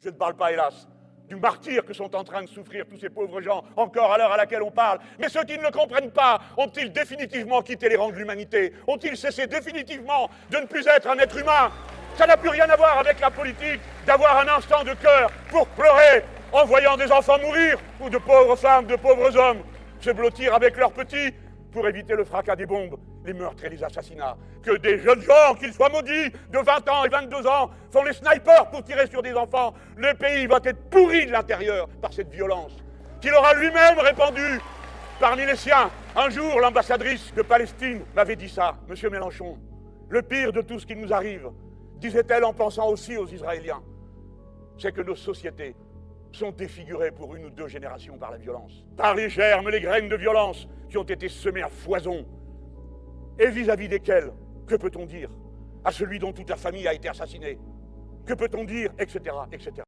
Je ne parle pas, hélas, du martyre que sont en train de souffrir tous ces pauvres gens, encore à l'heure à laquelle on parle. Mais ceux qui ne le comprennent pas, ont-ils définitivement quitté les rangs de l'humanité? Ont-ils cessé définitivement de ne plus être un être humain? Ça n'a plus rien à voir avec la politique d'avoir un instant de cœur pour pleurer en voyant des enfants mourir, ou de pauvres femmes, de pauvres hommes se blottir avec leurs petits pour éviter le fracas des bombes, les meurtres et les assassinats. Que des jeunes gens, qu'ils soient maudits, de 20 ans et 22 ans, font les snipers pour tirer sur des enfants. Le pays va être pourri de l'intérieur par cette violence qu'il aura lui-même répandue parmi les siens. Un jour, l'ambassadrice de Palestine m'avait dit ça, Monsieur Mélenchon. Le pire de tout ce qui nous arrive, disait-elle en pensant aussi aux Israéliens, c'est que nos sociétés sont défigurées pour 1 ou 2 générations par la violence, par les germes, les graines de violence qui ont été semées à foison. Et vis-à-vis desquels, que peut-on dire à celui dont toute la famille a été assassinée? Que peut-on dire, etc., etc.